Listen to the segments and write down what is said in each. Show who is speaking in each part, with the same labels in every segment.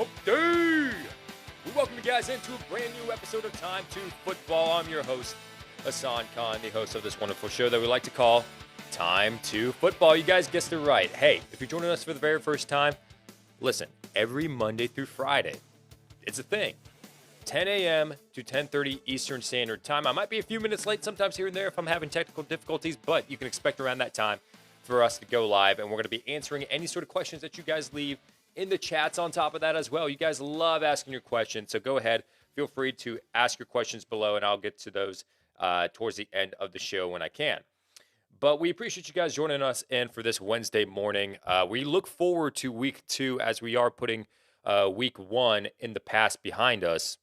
Speaker 1: Update! We welcome you guys into a brand new episode of Time2Football. I'm your host, Hassan Khan, the host of this wonderful show that we like to call Time2Football. You guys guessed it right. Hey, if you're joining us for the very first time, listen, every Monday through Friday, it's a thing. 10 a.m. to 10:30 Eastern Standard Time. I might be a few minutes late sometimes here and there if I'm having technical difficulties, but you can expect around that time for us to go live, and we're going to be answering any sort of questions that you guys leave in the chats on top of that as well. You guys love asking your questions, so go ahead. Feel free to ask your questions below, and I'll get to those towards the end of the show when I can. But we appreciate you guys joining us in for this Wednesday morning. We look forward to week 2 as we are putting week 1 in the past behind us.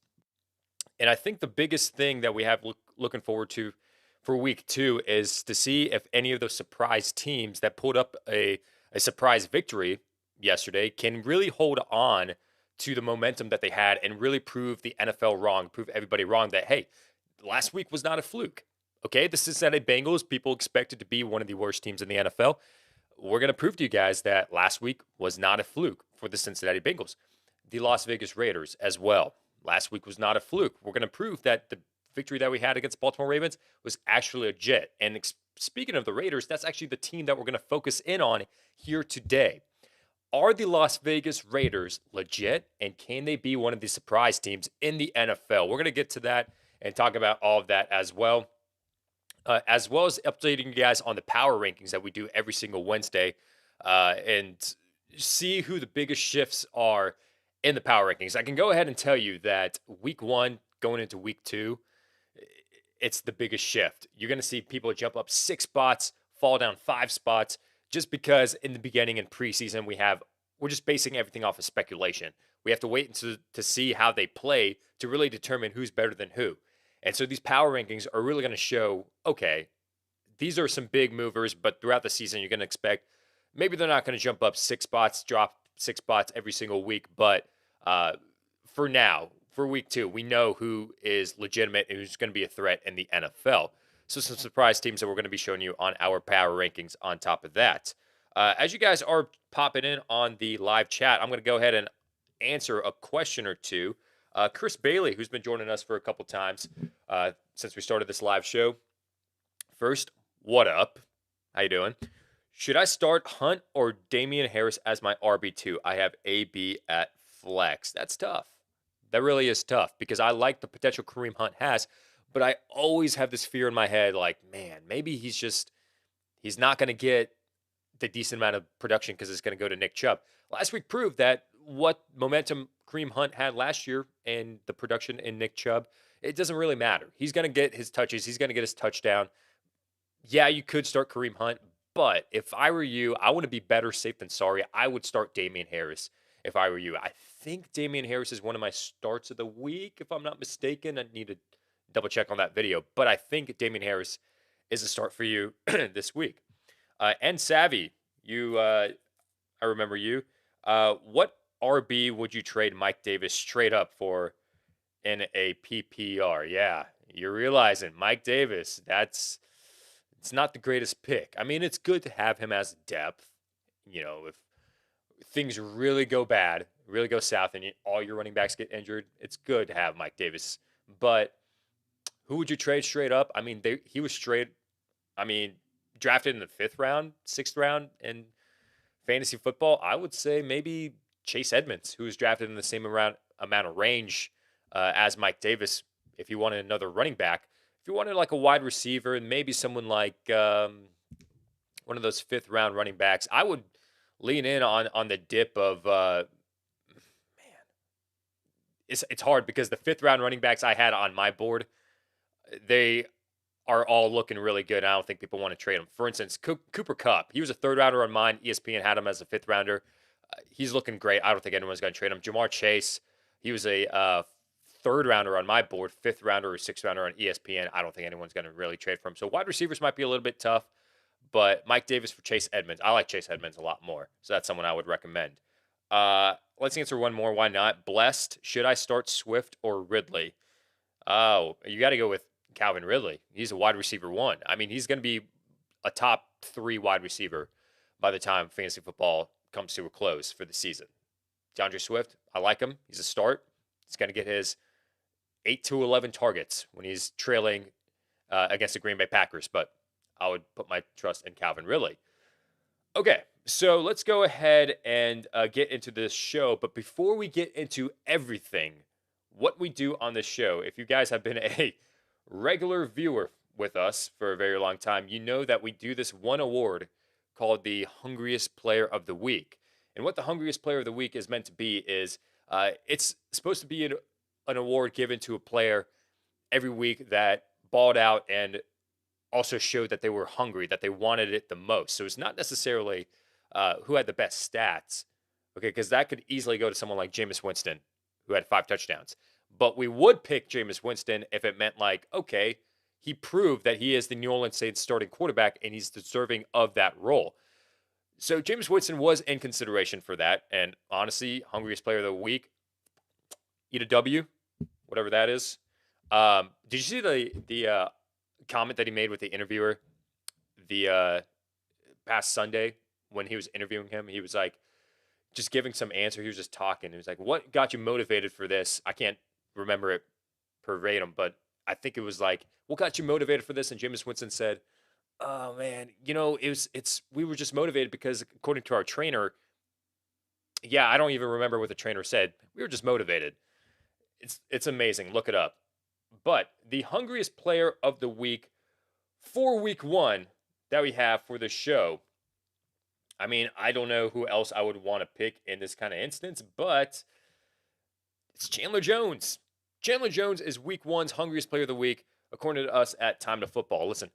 Speaker 1: And I think the biggest thing that we have looking forward to for week 2 is to see if any of those surprise teams that pulled up a surprise victory yesterday can really hold on to the momentum that they had and really prove the NFL wrong, prove everybody wrong that, hey, last week was not a fluke. Okay, the Cincinnati Bengals, people expected to be one of the worst teams in the NFL. We're going to prove to you guys that last week was not a fluke for the Cincinnati Bengals. The Las Vegas Raiders as well. Last week was not a fluke. We're going to prove that the victory that we had against Baltimore Ravens was actually legit. And speaking of the Raiders, that's actually the team that we're going to focus in on here today. Are the Las Vegas Raiders legit, and can they be one of the surprise teams in the NFL? We're going to get to that and talk about all of that as well as updating you guys on the power rankings that we do every single Wednesday and see who the biggest shifts are in the power rankings. I can go ahead and tell you that week 1 going into week 2, it's the biggest shift. You're going to see people jump up 6 spots, fall down 5 spots, just because in the beginning in preseason we're just basing everything off of speculation. We have to wait to see how they play to really determine who's better than who. And so these power rankings are really going to show, okay, these are some big movers, but throughout the season you're going to expect maybe they're not going to jump up 6 spots, drop 6 spots every single week, but for now, for week 2, we know who is legitimate and who's going to be a threat in the NFL. So some surprise teams that we're going to be showing you on our power rankings on top of that. As you guys are popping in on the live chat, I'm going to go ahead and answer a question or two. Chris Bailey, who's been joining us for a couple times since we started this live show. First, what up? How you doing? Should I start Hunt or Damian Harris as my RB2? I have AB at flex. That's tough. That really is tough because I like the potential Kareem Hunt has, but I always have this fear in my head like, man, maybe he's not going to get the decent amount of production because it's going to go to Nick Chubb. Last week proved that what momentum Kareem Hunt had last year and the production in Nick Chubb, it doesn't really matter. He's going to get his touches. He's going to get his touchdown. Yeah, you could start Kareem Hunt. But if I were you, I want to be better safe than sorry. I would start Damian Harris if I were you. I think Damian Harris is one of my starts of the week, if I'm not mistaken. I need to double check on that video. But I think Damian Harris is a start for you this week. And Savvy, I remember you. What RB would you trade Mike Davis straight up for in a PPR? Yeah, you're realizing Mike Davis, it's not the greatest pick. I mean, it's good to have him as depth. You know, if things really go bad, really go south, and all your running backs get injured, it's good to have Mike Davis. But who would you trade straight up? I mean, he was drafted in the 5th round, 6th round in fantasy football. I would say maybe Chase Edmonds, who was drafted in the same amount of range as Mike Davis, if you wanted another running back. If you wanted like a wide receiver and maybe someone like one of those 5th round running backs, I would lean in on the dip of man. It's hard because the 5th round running backs I had on my board, they are all looking really good. I don't think people want to trade them. For instance, Cooper Kupp, he was a 3rd rounder on mine. ESPN had him as a 5th rounder. He's looking great. I don't think anyone's going to trade him. Jamar Chase, he was a 3rd rounder on my board, 5th rounder or 6th rounder on ESPN. I don't think anyone's going to really trade for him. So wide receivers might be a little bit tough, but Mike Davis for Chase Edmonds. I like Chase Edmonds a lot more. So that's someone I would recommend. Let's answer one more. Why not? Blessed. Should I start Swift or Ridley? Oh, you got to go with Calvin Ridley. He's a wide receiver 1. I mean, he's going to be a top 3 wide receiver by the time fantasy football comes to a close for the season. DeAndre Swift, I like him. He's a start. He's going to get his 8 to 11 targets when he's trailing against the Green Bay Packers, but I would put my trust in Calvin Ridley. Okay, so let's go ahead and get into this show. But before we get into everything, what we do on this show, if you guys have been a regular viewer with us for a very long time, you know that we do this one award called the Hungriest Player of the Week. And what the Hungriest Player of the Week is meant to be is it's supposed to be an award given to a player every week that balled out and also showed that they were hungry, that they wanted it the most. So it's not necessarily who had the best stats, okay, because that could easily go to someone like Jameis Winston, who had 5 touchdowns. But we would pick Jameis Winston if it meant like, okay, he proved that he is the New Orleans Saints starting quarterback and he's deserving of that role. So Jameis Winston was in consideration for that. And honestly, Hungriest Player of the Week, eat a W, whatever that is. Did you see the comment that he made with the interviewer the past Sunday when he was interviewing him? He was like just giving some answer. He was just talking. He was like, "What got you motivated for this?" I can't remember it verbatim, but I think it was like, "What got you motivated for this?" And Jameis Winston said, "Oh man, it's we were just motivated because according to our trainer, yeah, I don't even remember what the trainer said. We were just motivated." It's amazing. Look it up. But the hungriest player of the week for week 1 that we have for the show, I mean, I don't know who else I would want to pick in this kind of instance, but it's Chandler Jones. Chandler Jones is week 1's hungriest player of the week, according to us at Time2Football. Listen,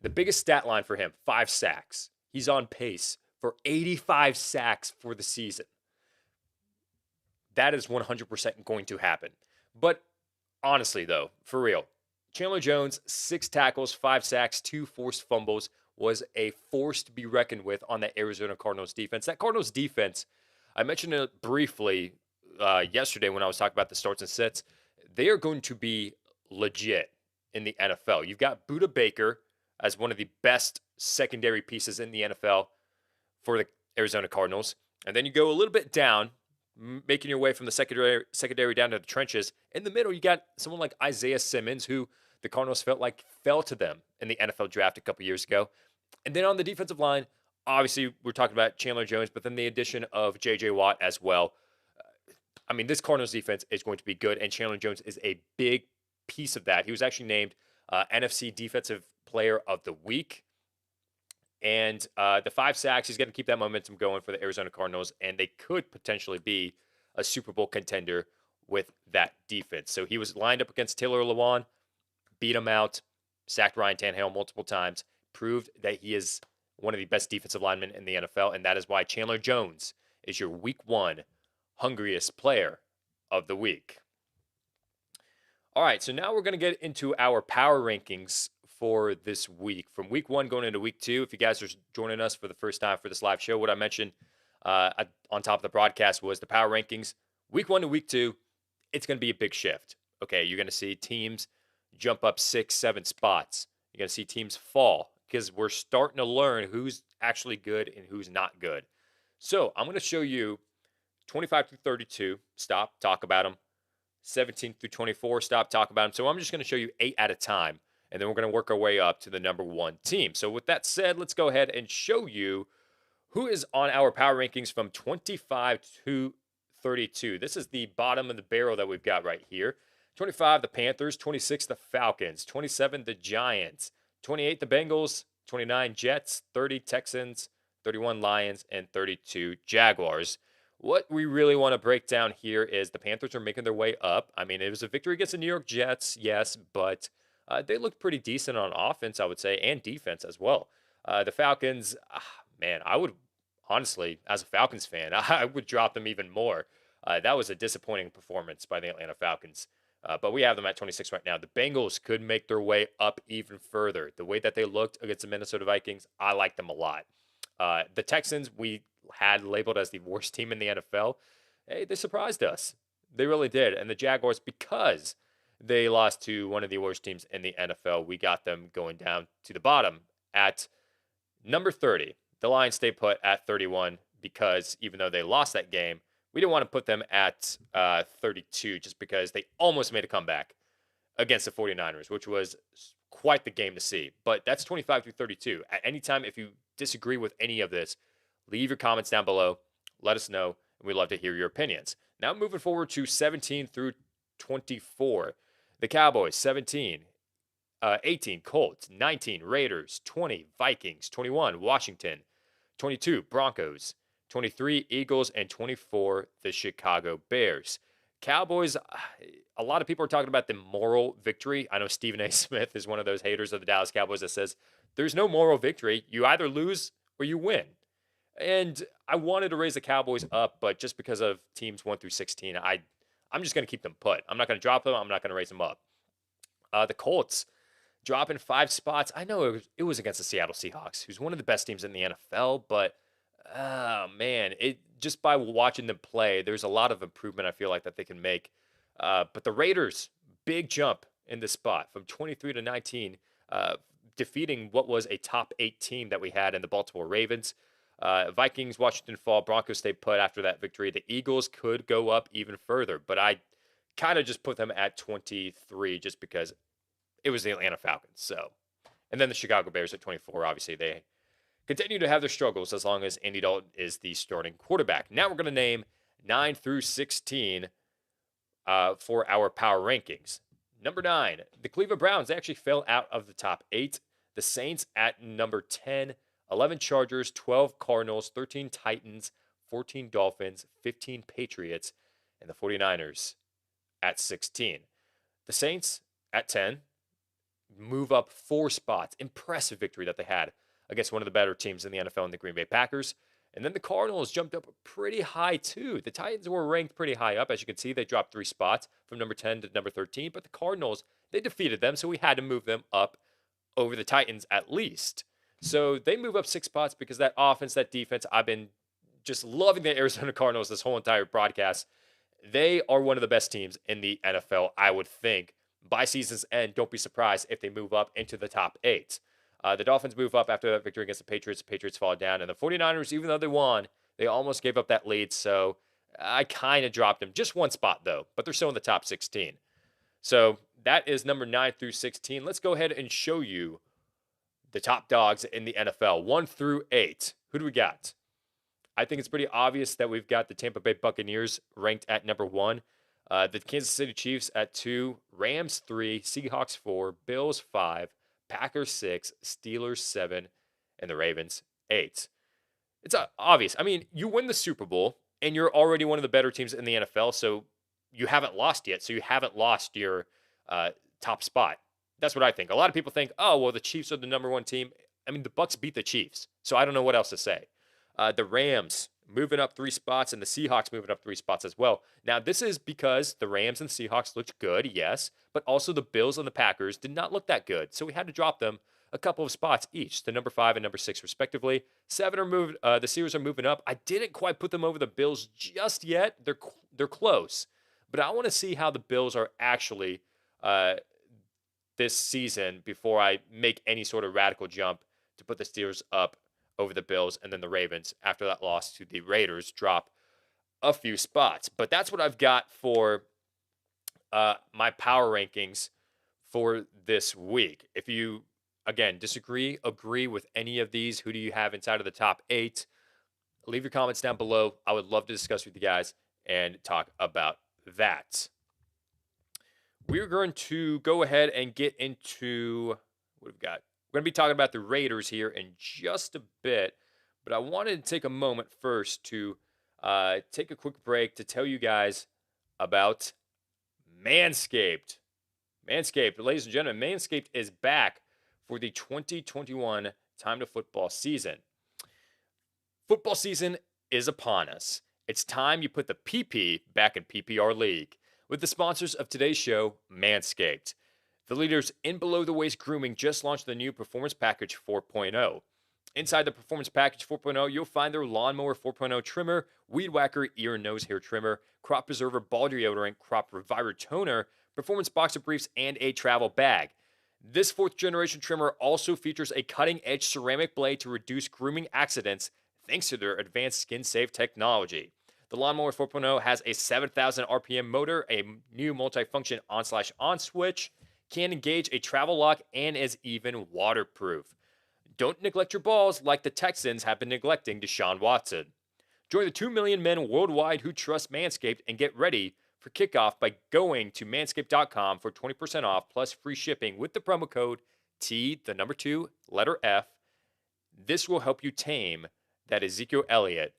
Speaker 1: the biggest stat line for him, 5 sacks. He's on pace for 85 sacks for the season. That is 100% going to happen. But honestly, though, for real, Chandler Jones, 6 tackles, 5 sacks, 2 forced fumbles, was a force to be reckoned with on that Arizona Cardinals defense. That Cardinals defense, I mentioned it briefly yesterday when I was talking about the starts and sits. They are going to be legit in the NFL. You've got Budda Baker as one of the best secondary pieces in the NFL for the Arizona Cardinals. And then you go a little bit down, making your way from the secondary down to the trenches. In the middle, you got someone like Isaiah Simmons, who the Cardinals felt like fell to them in the NFL draft a couple years ago. And then on the defensive line, obviously, we're talking about Chandler Jones, but then the addition of J.J. Watt as well. I mean, this Cardinals defense is going to be good, and Chandler Jones is a big piece of that. He was actually named NFC Defensive Player of the Week. And the 5 sacks, he's going to keep that momentum going for the Arizona Cardinals, and they could potentially be a Super Bowl contender with that defense. So he was lined up against Taylor Lewan, beat him out, sacked Ryan Tannehill multiple times, proved that he is one of the best defensive linemen in the NFL, and that is why Chandler Jones is your week 1 hungriest player of the week. All right, so now we're going to get into our power rankings for this week. From week 1 going into week 2, if you guys are joining us for the first time for this live show, what I mentioned on top of the broadcast was the power rankings. Week 1 to week 2, it's going to be a big shift. Okay, you're going to see teams jump up 6, 7 spots. You're going to see teams fall because we're starting to learn who's actually good and who's not good. So I'm going to show you 25 through 32, stop, talk about them. 17 through 24, stop, talk about them. So I'm just going to show you 8 at a time, and then we're going to work our way up to the number 1 team. So with that said, let's go ahead and show you who is on our power rankings from 25 to 32. This is the bottom of the barrel that we've got right here. 25, the Panthers. 26, the Falcons. 27, the Giants. 28, the Bengals. 29, Jets. 30, Texans. 31, Lions. And 32, Jaguars. What we really want to break down here is the Panthers are making their way up. I mean, it was a victory against the New York Jets, yes, but they looked pretty decent on offense, I would say, and defense as well. The Falcons, man, I would honestly, as a Falcons fan, I would drop them even more. That was a disappointing performance by the Atlanta Falcons. But we have them at 26 right now. The Bengals could make their way up even further. The way that they looked against the Minnesota Vikings, I like them a lot. The Texans, we had labeled as the worst team in the NFL. Hey, they surprised us. They really did. And the Jaguars, because they lost to one of the worst teams in the NFL, we got them going down to the bottom at number 30. The Lions stay put at 31 because even though they lost that game, we didn't want to put them at 32 just because they almost made a comeback against the 49ers, which was quite the game to see. But that's 25 through 32. At any time, if you disagree with any of this, leave your comments down below. Let us know, and we'd love to hear your opinions. Now moving forward to 17 through 24. The Cowboys, 17. 18, Colts. 19, Raiders. 20, Vikings. 21, Washington. 22, Broncos. 23, Eagles. And 24, the Chicago Bears. Cowboys, a lot of people are talking about the moral victory. I know Stephen A. Smith is one of those haters of the Dallas Cowboys that says there's no moral victory. You either lose or you win. And I wanted to raise the Cowboys up, but just because of teams 1 through 16, I'm just going to keep them put. I'm not going to drop them. I'm not going to raise them up. The Colts dropping 5 spots. I know it was against the Seattle Seahawks, who's one of the best teams in the NFL, but man, just by watching them play, there's a lot of improvement I feel like that they can make. But the Raiders, big jump in this spot from 23 to 19, defeating what was a top 8 team that we had in the Baltimore Ravens. Vikings, Washington fall, Broncos stay put after that victory. The Eagles could go up even further, but I kind of just put them at 23 just because it was the Atlanta Falcons. So, and then the Chicago Bears at 24. Obviously, they continue to have their struggles as long as Andy Dalton is the starting quarterback. Now we're going to name 9 through 16 for our power rankings. Number 9, the Cleveland Browns. They actually fell out of the top 8. The Saints at number 10. 11 Chargers, 12 Cardinals, 13 Titans, 14 Dolphins, 15 Patriots, and the 49ers at 16. The Saints at 10 move up 4 spots. Impressive victory that they had against one of the better teams in the NFL in the Green Bay Packers. And then the Cardinals jumped up pretty high too. The Titans were ranked pretty high up. As you can see, they dropped 3 spots from number 10 to number 13. But the Cardinals, they defeated them, so we had to move them up over the Titans at least. So they move up 6 spots because that offense, that defense, I've been just loving the Arizona Cardinals this whole entire broadcast. They are one of the best teams in the NFL, I would think. By season's end, don't be surprised if they move up into the top 8. The Dolphins move up after that victory against the Patriots. The Patriots fall down. And the 49ers, even though they won, they almost gave up that lead. So I kind of dropped them. Just 1 spot, though. But they're still in the top 16. So that is number 9 through 16. Let's go ahead and show you the top dogs in the NFL, 1 through 8. Who do we got? I think it's pretty obvious that we've got the Tampa Bay Buccaneers ranked at number 1, the Kansas City Chiefs at 2, Rams 3, Seahawks 4, Bills 5, Packers 6, Steelers 7, and the Ravens 8. It's obvious. I mean, you win the Super Bowl, and you're already one of the better teams in the NFL, so you haven't lost yet, so you haven't lost your top spot. That's what I think. A lot of people think, oh, well, the Chiefs are the number 1 team. I mean, the Bucs beat the Chiefs, so I don't know what else to say. The Rams moving up 3 spots, and the Seahawks moving up 3 spots as well. Now, this is because the Rams and Seahawks looked good, yes, but also the Bills and the Packers did not look that good, so we had to drop them a couple of spots each to number 5 and number 6, respectively. 7 are moved. The Steelers are moving up. I didn't quite put them over the Bills just yet. They're close, but I want to see how the Bills are actually this season before I make any sort of radical jump to put the Steelers up over the Bills, and then the Ravens, after that loss to the Raiders, drop a few spots. But that's what I've got for my power rankings for this week. If you, again, disagree, agree with any of these, who do you have inside of the top 8? Leave your comments down below. I would love to discuss with you guys and talk about that. We're going to go ahead and get into what we've got. We're going to be talking about the Raiders here in just a bit, but I wanted to take a moment first to take a quick break to tell you guys about Manscaped. Manscaped, ladies and gentlemen, Manscaped is back for the 2021 Time to Football season. Football season is upon us. It's time you put the PP back in PPR League with the sponsors of today's show, Manscaped. The leaders in below-the-waist grooming just launched the new Performance Package 4.0. Inside the Performance Package 4.0, you'll find their Lawnmower 4.0 trimmer, Weed Whacker ear and nose hair trimmer, Crop Preserver ball deodorant, Crop Reviver toner, Performance Boxer briefs, and a travel bag. This 4th-generation trimmer also features a cutting-edge ceramic blade to reduce grooming accidents thanks to their advanced skin-safe technology. The Lawnmower 4.0 has a 7,000 RPM motor, a new multi-function on/on switch, can engage a travel lock, and is even waterproof. Don't neglect your balls like the Texans have been neglecting Deshaun Watson. Join the 2 million men worldwide who trust Manscaped and get ready for kickoff by going to manscaped.com for 20% off plus free shipping with the promo code T2F. This will help you tame that Ezekiel Elliott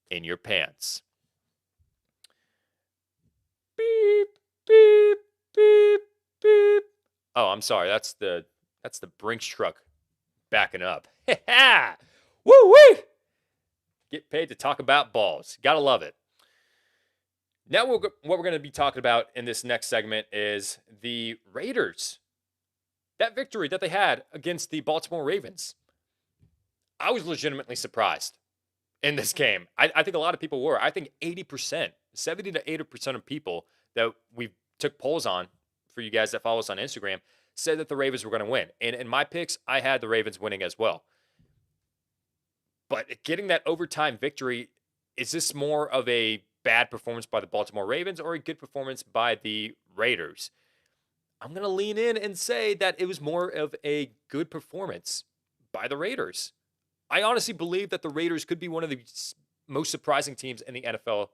Speaker 1: in your pants. Beep, beep, beep, beep. Oh, I'm sorry. That's the Brinks truck backing up. Woo-wee! Get paid to talk about balls. Gotta love it. Now what we're going to be talking about in this next segment is the Raiders. That victory that they had against the Baltimore Ravens. I was legitimately surprised in this game. I think a lot of people were. I think 80%, 70 to 80% of people that we took polls on, for you guys that follow us on Instagram, said that the Ravens were going to win. And in my picks, I had the Ravens winning as well. But getting that overtime victory, is this more of a bad performance by the Baltimore Ravens or a good performance by the Raiders? I'm going to lean in and say that it was more of a good performance by the Raiders. I honestly believe that the Raiders could be one of the most surprising teams in the NFL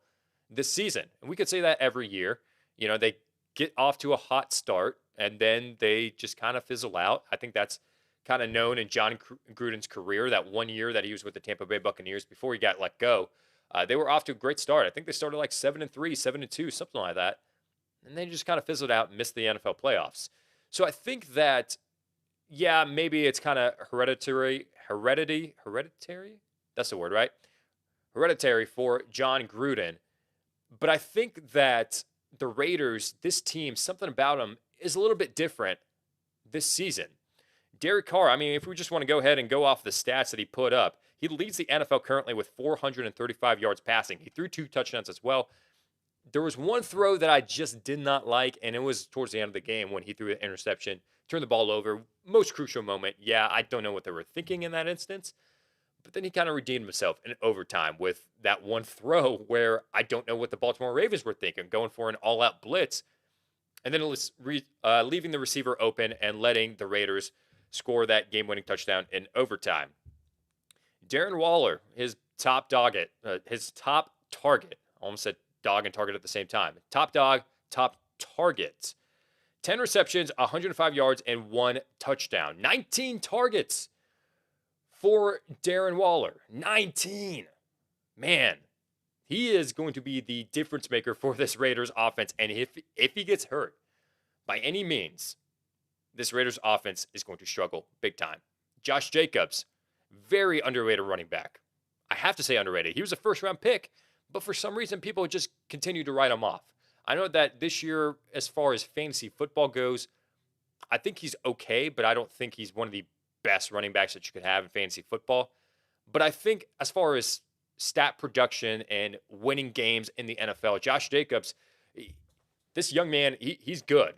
Speaker 1: this season. And we could say that every year. You know, they get off to a hot start and then they just kind of fizzle out. I think that's kind of known in John Gruden's career, that 1 year that he was with the Tampa Bay Buccaneers before he got let go. They were off to a great start. I think they started like 7-3, 7-2, something like that. And they just kind of fizzled out and missed the NFL playoffs. So I think that, yeah, maybe it's kind of hereditary. That's the word, right? Hereditary for John Gruden. But I think that the Raiders, this team, something about them is a little bit different this season. Derek Carr, I mean, if we just want to go ahead and go off the stats that he put up, he leads the NFL currently with 435 yards passing. He threw 2 touchdowns as well. There was one throw that I just did not like, and it was towards the end of the game when he threw an interception, turned the ball over. Most crucial moment. Yeah, I don't know what they were thinking in that instance. But then he kind of redeemed himself in overtime with that one throw where I don't know what the Baltimore Ravens were thinking, going for an all-out blitz. And then it was leaving the receiver open and letting the Raiders score that game-winning touchdown in overtime. Darren Waller, his top target, I almost said dog and target at the same time. Top dog, top target. 10 receptions, 105 yards, and 1 touchdown. 19 targets for Darren Waller. 19. Man, he is going to be the difference maker for this Raiders offense. And if he gets hurt by any means, this Raiders offense is going to struggle big time. Josh Jacobs, very underrated running back. I have to say underrated. He was a first-round pick, but for some reason, people just continue to write him off. I know that this year, as far as fantasy football goes, I think he's okay, but I don't think he's one of the best running backs that you could have in fantasy football. But I think as far as stat production and winning games in the NFL, Josh Jacobs, this young man, he's good.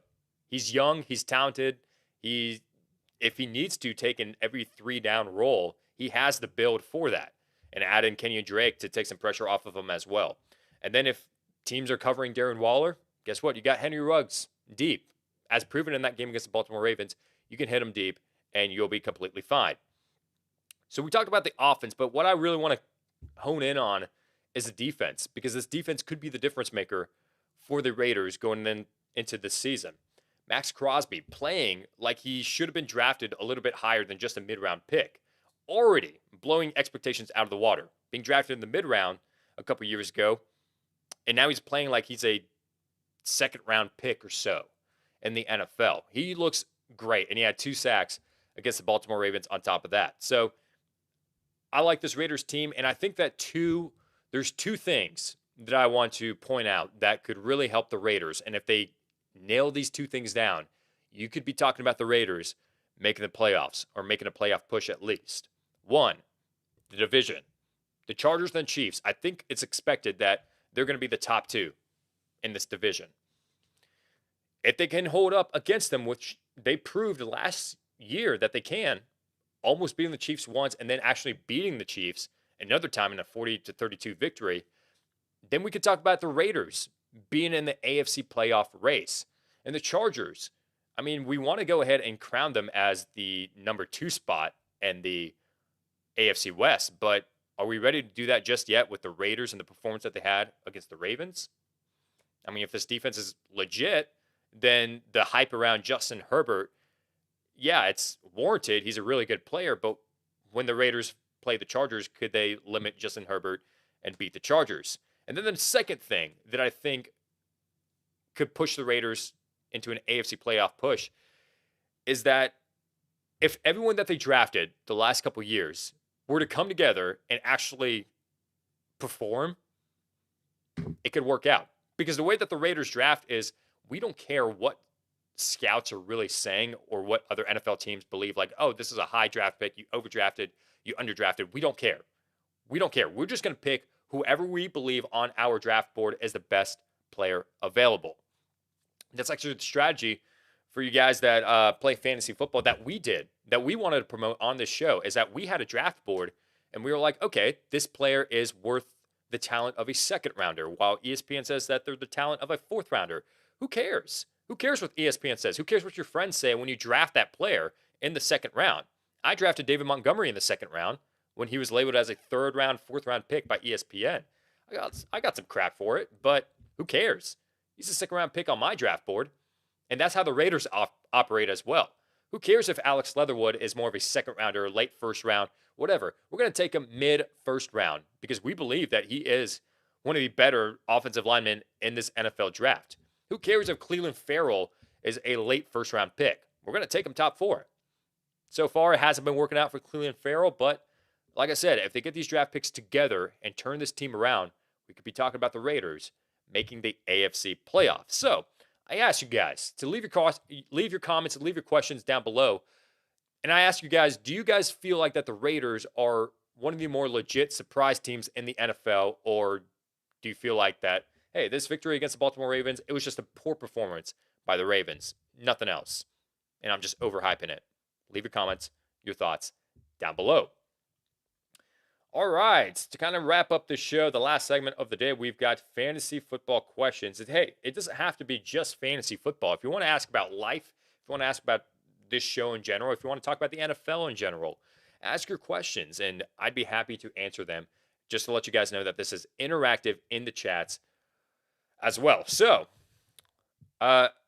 Speaker 1: He's young. He's talented. If he needs to take an every 3-down role, he has the build for that. And add in Kenyon Drake to take some pressure off of him as well. And then if teams are covering Darren Waller, guess what? You got Henry Ruggs deep. As proven in that game against the Baltimore Ravens, you can hit him deep and you'll be completely fine. So we talked about the offense, but what I really want to hone in on is the defense, because this defense could be the difference maker for the Raiders going into this season. Max Crosby playing like he should have been drafted a little bit higher than just a mid-round pick. Already blowing expectations out of the water. Being drafted in the mid-round a couple years ago, and now he's playing like he's a second-round pick or so in the NFL. He looks great, and he had 2 sacks against the Baltimore Ravens on top of that. So I like this Raiders team, and I think that there's 2 things that I want to point out that could really help the Raiders. And if they nail these 2 things down, you could be talking about the Raiders making the playoffs or making a playoff push at least. 1, the division. The Chargers and Chiefs, I think it's expected that they're going to be the top 2 in this division. If they can hold up against them, which they proved last year that they can, almost beating the Chiefs once and then actually beating the Chiefs another time in a 40-32 victory, Then we could talk about the Raiders being in the AFC playoff race. And the Chargers, I mean, we want to go ahead and crown them as the number 2 spot in the AFC West, but are we ready to do that just yet with the Raiders and the performance that they had against the Ravens? I mean, if this defense is legit, then the hype around Justin Herbert, yeah, it's warranted. He's a really good player, but when the Raiders play the Chargers, could they limit Justin Herbert and beat the Chargers? And then the second thing that I think could push the Raiders into an AFC playoff push is that if everyone that they drafted the last couple years were to come together and actually perform, it could work out. Because the way that the Raiders draft is, we don't care what scouts are really saying or what other NFL teams believe, like, oh, this is a high draft pick, you overdrafted, you underdrafted. We don't care. We don't care. We're just going to pick whoever we believe on our draft board is the best player available. That's actually the strategy for you guys that play fantasy football that we did, that we wanted to promote on this show, is that we had a draft board and we were like, okay, this player is worth the talent of a second rounder, while ESPN says that they're the talent of a fourth rounder. Who cares? Who cares what ESPN says? Who cares what your friends say when you draft that player in the second round? I drafted David Montgomery in the second round when he was labeled as a third round, fourth round pick by ESPN. I got some crap for it, but who cares? He's a second round pick on my draft board. And that's how the Raiders operate as well. Who cares if Alex Leatherwood is more of a second rounder, late first round, whatever. We're going to take him mid first round because we believe that he is one of the better offensive linemen in this NFL draft. Who cares if Cleveland Farrell is a late first round pick? We're going to take him top 4. So far, it hasn't been working out for Cleveland Farrell, but like I said, if they get these draft picks together and turn this team around, we could be talking about the Raiders making the AFC playoffs. So I ask you guys to leave your comments and leave your questions down below. And I ask you guys, do you guys feel like that the Raiders are one of the more legit surprise teams in the NFL, or do you feel like that, hey, this victory against the Baltimore Ravens, it was just a poor performance by the Ravens, nothing else, and I'm just overhyping it? Leave your comments, your thoughts down below. All right, to kind of wrap up the show, the last segment of the day, we've got fantasy football questions. And hey, it doesn't have to be just fantasy football. If you want to ask about life, if you want to ask about this show in general, if you want to talk about the NFL in general, ask your questions, and I'd be happy to answer them. Just to let you guys know that this is interactive in the chats as well. So,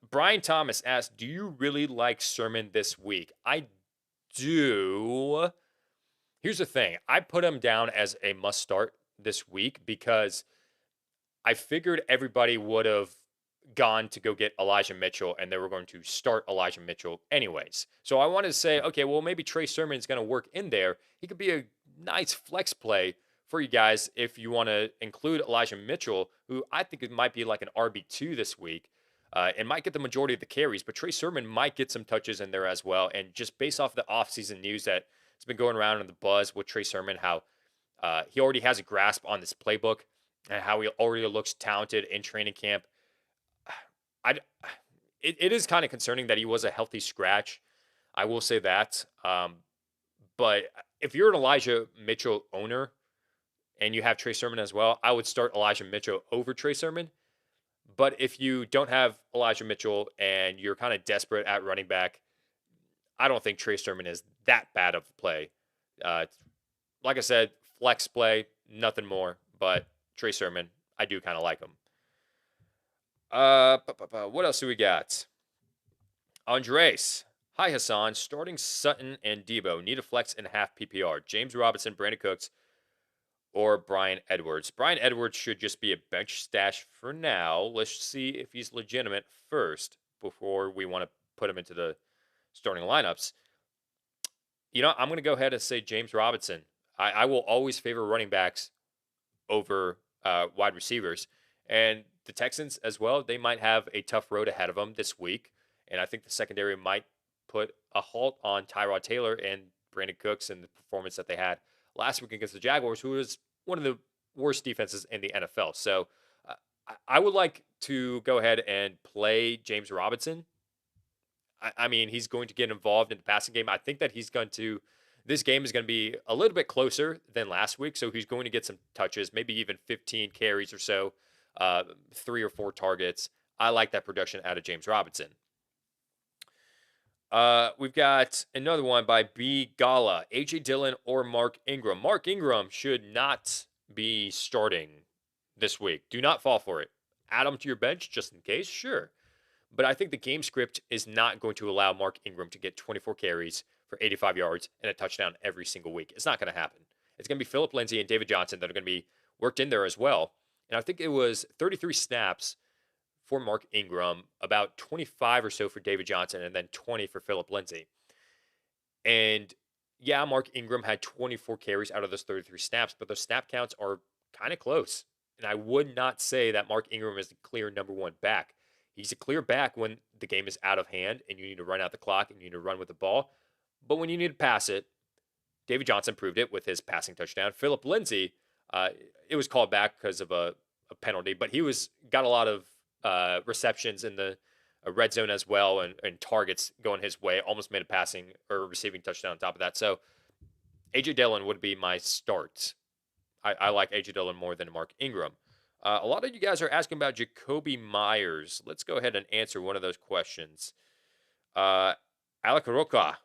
Speaker 1: Brian Thomas asked, do you really like Sermon this week? I do. Here's the thing. I put him down as a must start this week because I figured everybody would have gone to go get Elijah Mitchell and they were going to start Elijah Mitchell anyways. So I wanted to say, okay, well, maybe Trey Sermon is going to work in there. He could be a nice flex play for you guys if you want to include Elijah Mitchell, who I think it might be like an RB2 this week. And might get the majority of the carries, but Trey Sermon might get some touches in there as well. And just based off the offseason news that has been going around in the buzz with Trey Sermon, how he already has a grasp on this playbook and how he already looks talented in training camp. It is kind of concerning that he was a healthy scratch. I will say that. But if you're an Elijah Mitchell owner and you have Trey Sermon as well, I would start Elijah Mitchell over Trey Sermon. But if you don't have Elijah Mitchell and you're kind of desperate at running back, I don't think Trey Sermon is that bad of a play. Like I said, flex play, nothing more. But Trey Sermon, I do kind of like him. What else do we got? Andres. Hi, Hassan. Starting Sutton and Debo. Need a flex in half PPR. James Robinson, Brandon Cooks, or Bryan Edwards. Bryan Edwards should just be a bench stash for now. Let's see if he's legitimate first before we want to put him into the starting lineups. You know, I'm going to go ahead and say James Robinson. I will always favor running backs over wide receivers. And the Texans as well, they might have a tough road ahead of them this week. And I think the secondary might put a halt on Tyrod Taylor and Brandon Cooks and the performance that they had last week against the Jaguars, who was one of the worst defenses in the NFL. So I would like to go ahead and play James Robinson. I mean, he's going to get involved in the passing game. I think that he's going to This game is going to be a little bit closer than last week, so he's going to get some touches, maybe even 15 carries or so, 3 or 4 targets. I like that production out of James Robinson. We've got another one by B. Gala, A.J. Dillon or Mark Ingram. Mark Ingram should not be starting this week. Do not fall for it. Add him to your bench just in case, sure. But I think the game script is not going to allow Mark Ingram to get 24 carries for 85 yards and a touchdown every single week. It's not going to happen. It's going to be Phillip Lindsay and David Johnson that are going to be worked in there as well. And I think it was 33 snaps for Mark Ingram, about 25 or so for David Johnson, and then 20 for Phillip Lindsay. And yeah, Mark Ingram had 24 carries out of those 33 snaps, but those snap counts are kind of close. And I would not say that Mark Ingram is the clear number one back. He's a clear back when the game is out of hand and you need to run out the clock and you need to run with the ball. But when you need to pass it, David Johnson proved it with his passing touchdown. Phillip Lindsay, it was called back because of a penalty, but he got a lot of receptions in the red zone as well, and targets going his way. Almost made a passing or receiving touchdown on top of that. So A.J. Dillon would be my start. I like A.J. Dillon more than Mark Ingram. A lot of you guys are asking about Jacoby Myers. Let's go ahead and answer one of those questions. Alec Roca,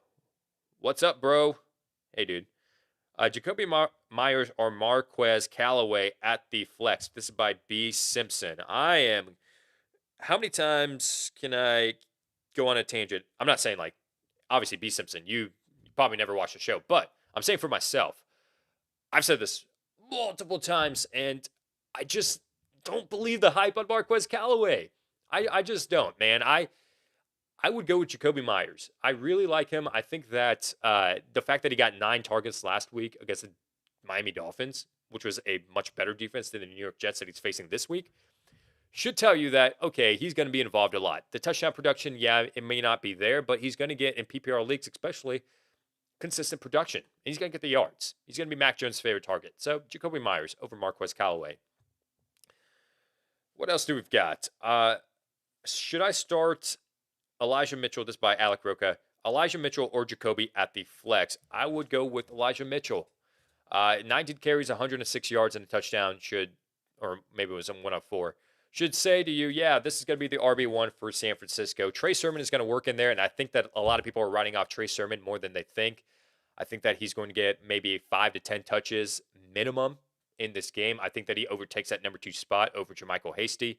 Speaker 1: what's up, bro? Hey, dude. Jacoby Myers or Marquez Callaway at the flex. This is by B. Simpson. How many times can I go on a tangent? I'm not saying obviously B. Simpson, you probably never watched the show, but I'm saying for myself, I've said this multiple times, and I just don't believe the hype on Marquez Callaway. I just don't, man. I would go with Jacoby Myers. I really like him. I think that the fact that he got 9 targets last week against the Miami Dolphins, which was a much better defense than the New York Jets that he's facing this week, should tell you that, okay, he's going to be involved a lot. The touchdown production, yeah, it may not be there, but he's going to get, in PPR leagues especially, consistent production. He's going to get the yards. He's going to be Mac Jones' favorite target. So Jacoby Myers over Marquez Callaway. What else do we've got? Should I start Elijah Mitchell? This by Alec Roca. Elijah Mitchell or Jacoby at the flex? I would go with Elijah Mitchell. 19 carries, 106 yards, and a touchdown or maybe it was 104. Should say to you, yeah, this is going to be the RB1 for San Francisco. Trey Sermon is going to work in there, and I think that a lot of people are writing off Trey Sermon more than they think. I think that he's going to get maybe 5 to 10 touches minimum in this game. I think that he overtakes that number 2 spot over Jermichael Hasty.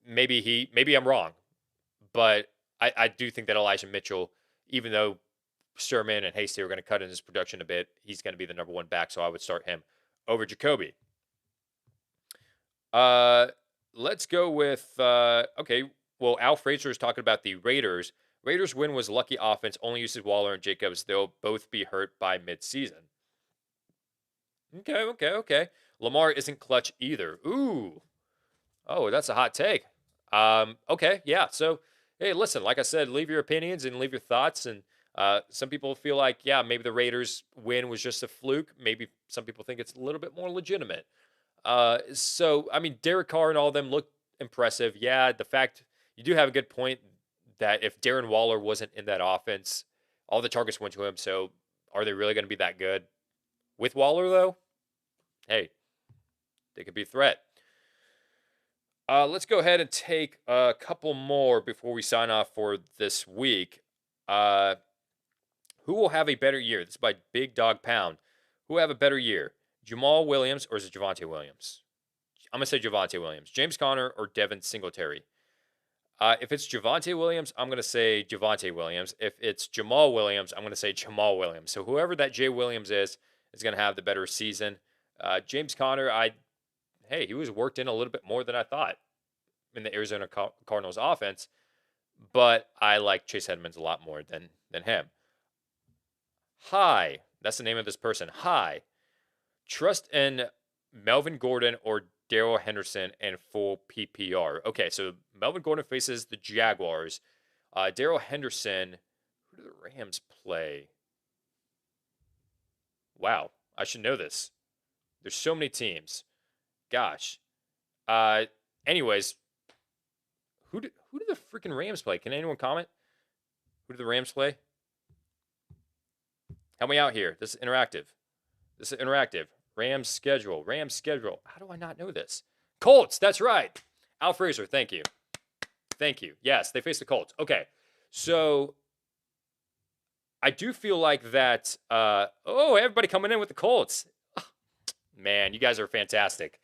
Speaker 1: Maybe I'm wrong, but I do think that Elijah Mitchell, even though Sermon and Hasty are going to cut in his production a bit, he's going to be the number 1 back, so I would start him over Jacoby. Let's go with, okay, well, Al Fraser is talking about the Raiders. Raiders' win was lucky offense, only uses Waller and Jacobs. They'll both be hurt by midseason. Okay. Lamar isn't clutch either. Ooh. Oh, that's a hot take. Okay, yeah. So, hey, listen, like I said, leave your opinions and leave your thoughts. And some people feel like, yeah, maybe the Raiders' win was just a fluke. Maybe some people think it's a little bit more legitimate. So, I mean, Derek Carr and all of them look impressive. Yeah, the fact you do have a good point that if Darren Waller wasn't in that offense, all the targets went to him. So, are they really going to be that good? With Waller, though, hey, they could be a threat. Let's go ahead and take a couple more before we sign off for this week. Who will have a better year? This is by Big Dog Pound. Who will have a better year? Jamal Williams or is it Javonte Williams? I'm going to say Javonte Williams. James Conner or Devin Singletary? If it's Javonte Williams, I'm going to say Javonte Williams. If it's Jamal Williams, I'm going to say Jamal Williams. So whoever that Jay Williams is going to have the better season. James Conner, he was worked in a little bit more than I thought in the Arizona Cardinals offense, but I like Chase Edmonds a lot more than him. Hi, that's the name of this person. Hi, trust in Melvin Gordon or Darrell Henderson in full PPR. Okay, so Melvin Gordon faces the Jaguars. Darrell Henderson, who do the Rams play? Wow, I should know this. There's so many teams. Gosh. Anyways, who do the freaking Rams play? Can anyone comment? Who do the Rams play? Help me out here. This is interactive. Rams schedule. How do I not know this? Colts. That's right. Al Fraser. Thank you. Yes, they face the Colts. Okay. So I do feel like that. Everybody coming in with the Colts. Man, you guys are fantastic.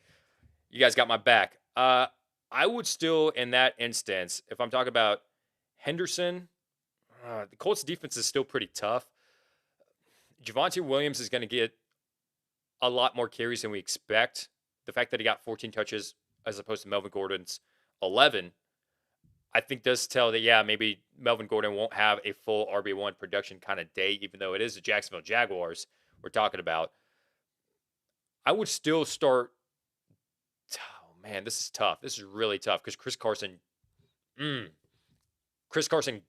Speaker 1: You guys got my back. I would still, in that instance, if I'm talking about Henderson, the Colts defense is still pretty tough. Javonte Williams is going to get a lot more carries than we expect. The fact that he got 14 touches as opposed to Melvin Gordon's 11, I think does tell that, maybe Melvin Gordon won't have a full RB1 production kind of day, even though it is the Jacksonville Jaguars we're talking about. I would still start. Oh, man, this is tough. This is really tough because Chris Carson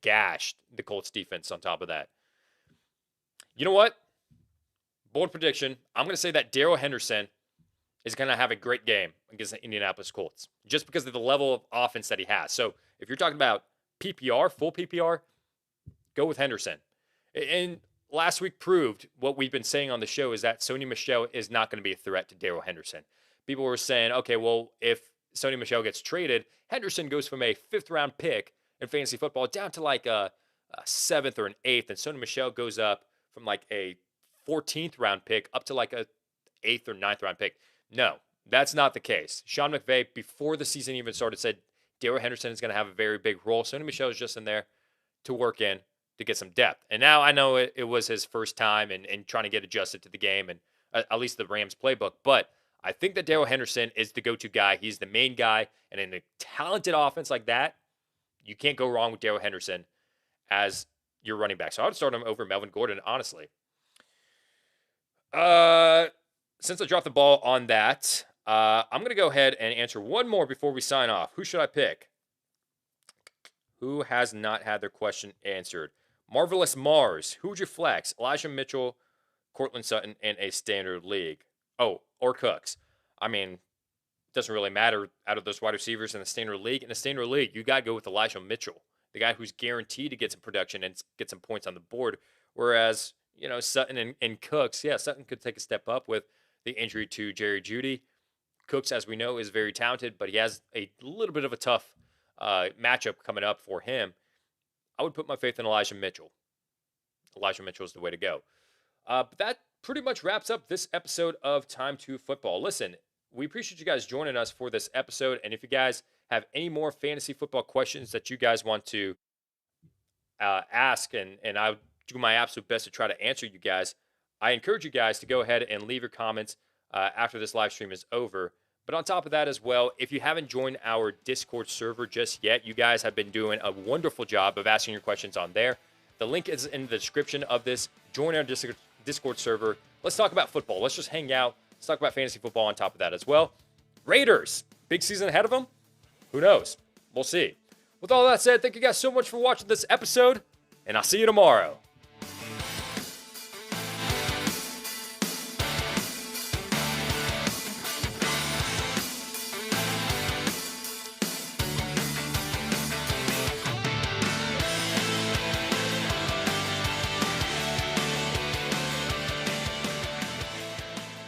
Speaker 1: gashed the Colts defense on top of that. You know what? Bold prediction. I'm going to say that Darrell Henderson is going to have a great game against the Indianapolis Colts just because of the level of offense that he has. So if you're talking about PPR, full PPR, go with Henderson. And last week proved what we've been saying on the show is that Sony Michel is not going to be a threat to Darrell Henderson. People were saying, okay, well, if Sony Michel gets traded, Henderson goes from a 5th-round pick in fantasy football down to like a 7th or an 8th, and Sony Michel goes up from like a 14th round pick up to like a 8th or 9th round pick. No, that's not the case. Sean McVay, before the season even started, said Darrell Henderson is going to have a very big role. Sony Michel is just in there to work in to get some depth. And now I know it was his first time and trying to get adjusted to the game and at least the Rams playbook. But I think that Darrell Henderson is the go-to guy. He's the main guy. And in a talented offense like that, you can't go wrong with Darrell Henderson as your running back. So I would start him over Melvin Gordon, honestly. Since I dropped the ball on that, I'm going to go ahead and answer one more before we sign off. Who should I pick? Who has not had their question answered? Marvelous Mars. Who would you flex? Elijah Mitchell, Cortland Sutton in a standard league. Oh, or Cooks. I mean, doesn't really matter out of those wide receivers in the standard league. In the standard league, you got to go with Elijah Mitchell, the guy who's guaranteed to get some production and get some points on the board. Whereas, Sutton and Cooks, Sutton could take a step up with the injury to Jerry Jeudy. Cooks, as we know, is very talented, but he has a little bit of a tough matchup coming up for him. I would put my faith in Elijah Mitchell. Elijah Mitchell is the way to go. But that pretty much wraps up this episode of Time2Football. Listen, we appreciate you guys joining us for this episode. And if you guys have any more fantasy football questions that you guys want to ask, and I'll do my absolute best to try to answer you guys, I encourage you guys to go ahead and leave your comments after this live stream is over. But on top of that as well, if you haven't joined our Discord server just yet, you guys have been doing a wonderful job of asking your questions on there. The link is in the description of this. Join our Discord server. Let's talk about football. Let's just hang out. Let's talk about fantasy football on top of that as well. Raiders, big season ahead of them. Who knows? We'll see. With all that said, thank you guys so much for watching this episode, and I'll see you tomorrow.